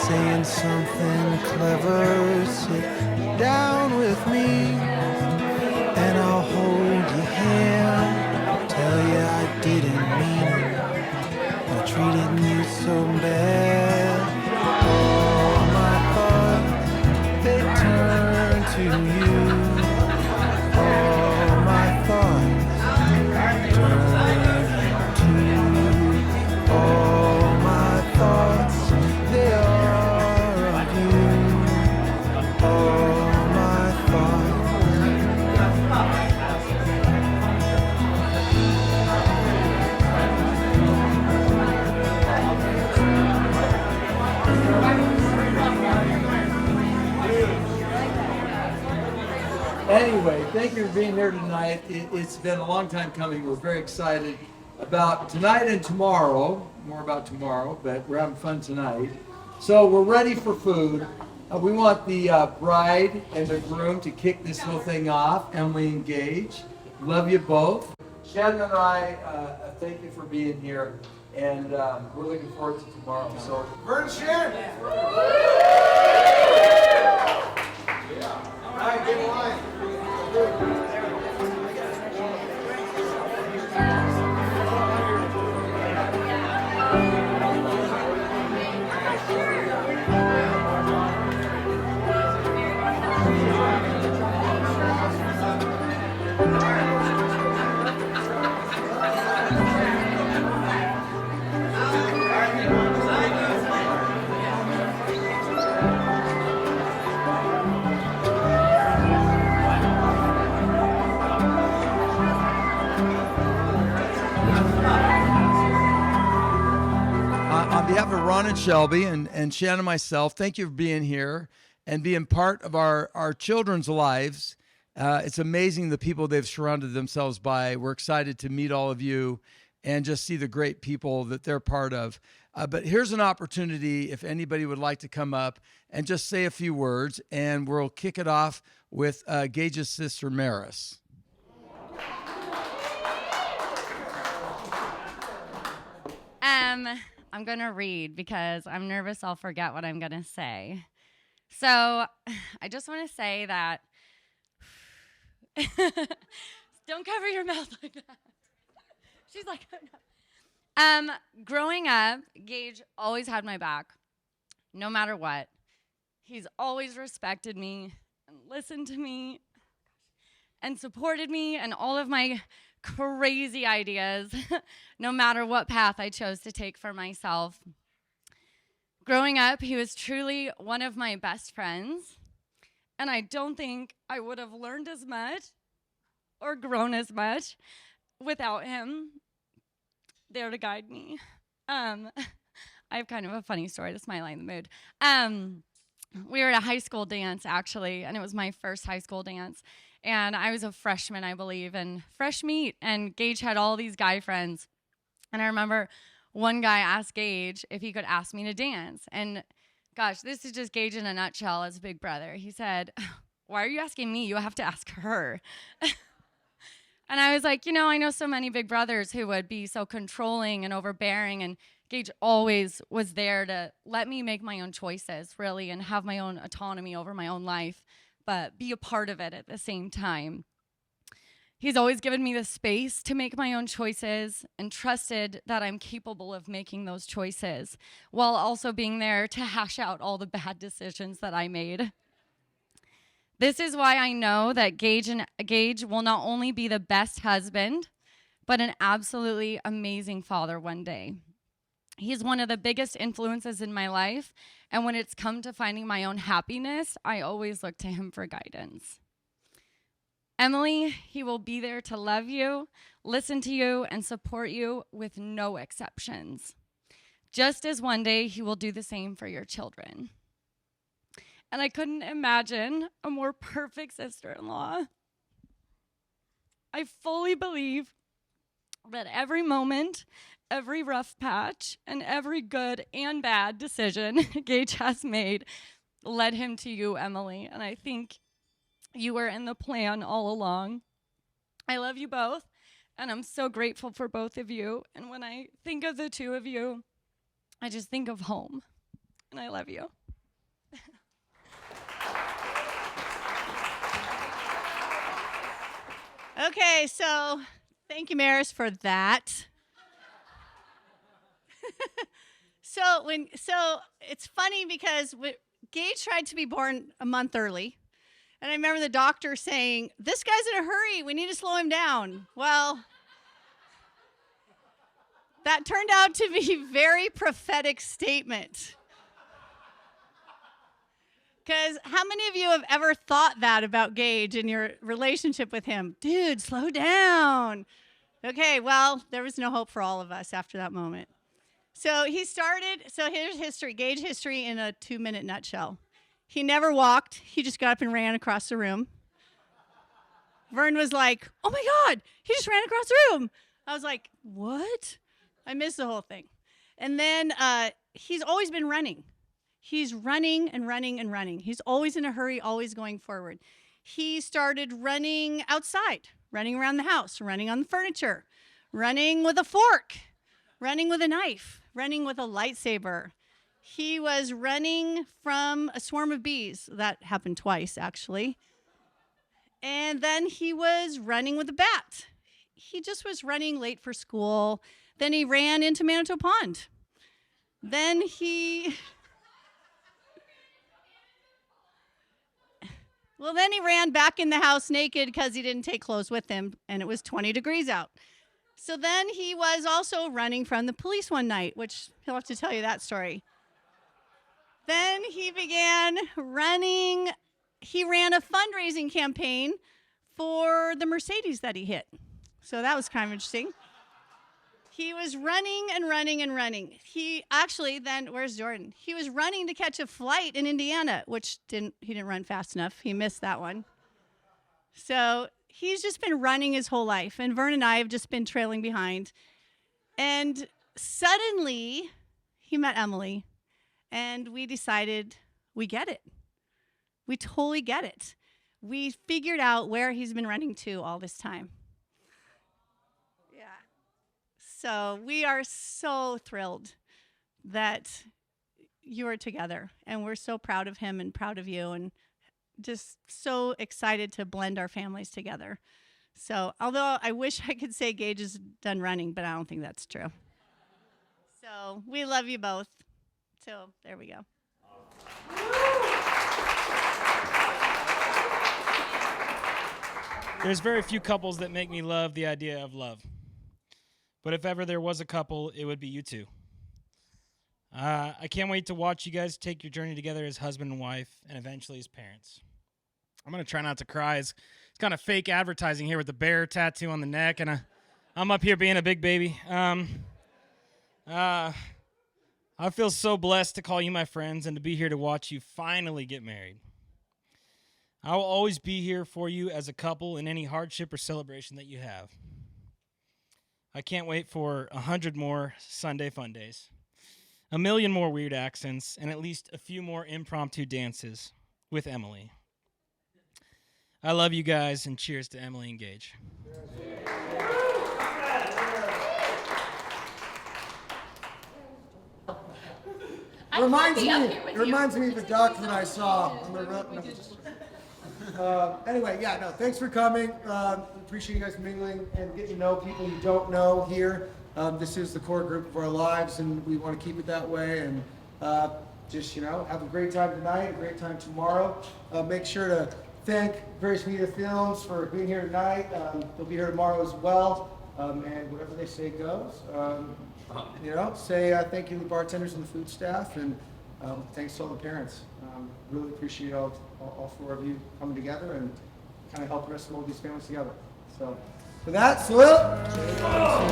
saying something clever. Sit down with me and I'll hold your hand. Tell you I didn't mean it. I'm treating you so bad. All my thoughts, they turn to you. All my thoughts turn to you. All my thoughts, they are of you. All my thoughts. Anyway, thank you for being here tonight. It's been a long time coming. We're very excited about tonight and tomorrow. More about tomorrow, but we're having fun tonight. So we're ready for food. We want the bride and the groom to kick this whole thing off. Emily and Gage, love you both. Shannon and I thank you for being here, and we're looking forward to tomorrow. So, Vern, Shannon. All right, get in line. On behalf of Ron and Shelby and Shannon and myself, thank you for being here and being part of our children's lives. It's amazing the people they've surrounded themselves by. We're excited to meet all of you and just see the great people that they're part of. But here's an opportunity if anybody would like to come up and just say a few words, and we'll kick it off with Gage's sister, Maris. I'm going to read because I'm nervous I'll forget what I'm going to say. So I just want to say that don't cover your mouth like that. She's like, no. Growing up, Gage always had my back, no matter what. He's always respected me and listened to me and supported me and all of my crazy ideas, no matter what path I chose to take for myself. Growing up, he was truly one of my best friends, and I don't think I would have learned as much or grown as much without him there to guide me. I have kind of a funny story to smile in the mood. We were at a high school dance, actually, and it was my first high school dance. And I was a freshman, I believe, and fresh meat. And Gage had all these guy friends. And I remember one guy asked Gage if he could ask me to dance. And gosh, this is just Gage in a nutshell as a big brother. He said, "Why are you asking me? You have to ask her." And I was like, I know so many big brothers who would be so controlling and overbearing. And Gage always was there to let me make my own choices, really, and have my own autonomy over my own life, but be a part of it at the same time. He's always given me the space to make my own choices and trusted that I'm capable of making those choices while also being there to hash out all the bad decisions that I made. This is why I know that Gage will not only be the best husband, but an absolutely amazing father one day. He's one of the biggest influences in my life, and when it's come to finding my own happiness, I always look to him for guidance. Emily, he will be there to love you, listen to you, and support you with no exceptions. Just as one day he will do the same for your children. And I couldn't imagine a more perfect sister-in-law. I fully believe that every moment, every rough patch, and every good and bad decision Gage has made led him to you, Emily. And I think you were in the plan all along. I love you both, and I'm so grateful for both of you. And when I think of the two of you, I just think of home. and I love you. Okay, so thank you, Maris, for that. So it's funny because Gage tried to be born a month early, and I remember the doctor saying, "This guy's in a hurry. We need to slow him down." Well, that turned out to be a very prophetic statement. Because how many of you have ever thought that about Gage in your relationship with him? Dude, slow down. Okay, well, there was no hope for all of us after that moment. So here's history, Gage history in a 2-minute nutshell. He never walked. He just got up and ran across the room. Vern was like, "Oh my God, he just ran across the room." I was like, "What?" I missed the whole thing. And then he's always been running. He's running and running and running. He's always in a hurry, always going forward. He started running outside, running around the house, running on the furniture, running with a fork, running with a knife, running with a lightsaber. He was running from a swarm of bees. That happened twice, actually. And then he was running with a bat. He just was running late for school. Then he ran into Manitou Pond. Then he ran back in the house naked because he didn't take clothes with him, and it was 20 degrees out. So then he was also running from the police one night, which he'll have to tell you that story. Then he began running. He ran a fundraising campaign for the Mercedes that he hit. So that was kind of interesting. He was running and running and running. He actually then, where's Jordan? He was running to catch a flight in Indiana, which he didn't run fast enough. He missed that one. So he's just been running his whole life, and Vern and I have just been trailing behind. And suddenly, he met Emily, and we decided we get it. We totally get it. We figured out where he's been running to all this time. Yeah. So we are so thrilled that you are together, and we're so proud of him and proud of you, and just so excited to blend our families together. So although I wish I could say Gage is done running, but I don't think that's true. So we love you both. So there we go. There's very few couples that make me love the idea of love. But if ever there was a couple, it would be you two. I can't wait to watch you guys take your journey together as husband and wife, and eventually as parents. I'm going to try not to cry. It's kind of fake advertising here with the bear tattoo on the neck, and I'm up here being a big baby. I feel so blessed to call you my friends and to be here to watch you finally get married. I will always be here for you as a couple in any hardship or celebration that you have. I can't wait for 100 more Sunday fun days, 1 million more weird accents, and at least a few more impromptu dances with Emily. I love you guys, and cheers to Emily and Gage. It reminds me of a document I saw on the road. Anyway, yeah, no, thanks for coming. Appreciate you guys mingling and getting to know people you don't know here. This is the core group of our lives, and we want to keep it that way. And just, have a great time tonight, a great time tomorrow. Make sure to thank Various Media Films for being here tonight. They'll be here tomorrow as well. And whatever they say goes. Say thank you to the bartenders and the food staff, and thanks to all the parents. Really appreciate all four of you coming together and kind of help the rest of all these families together. So, for that, salute. All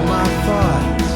my thoughts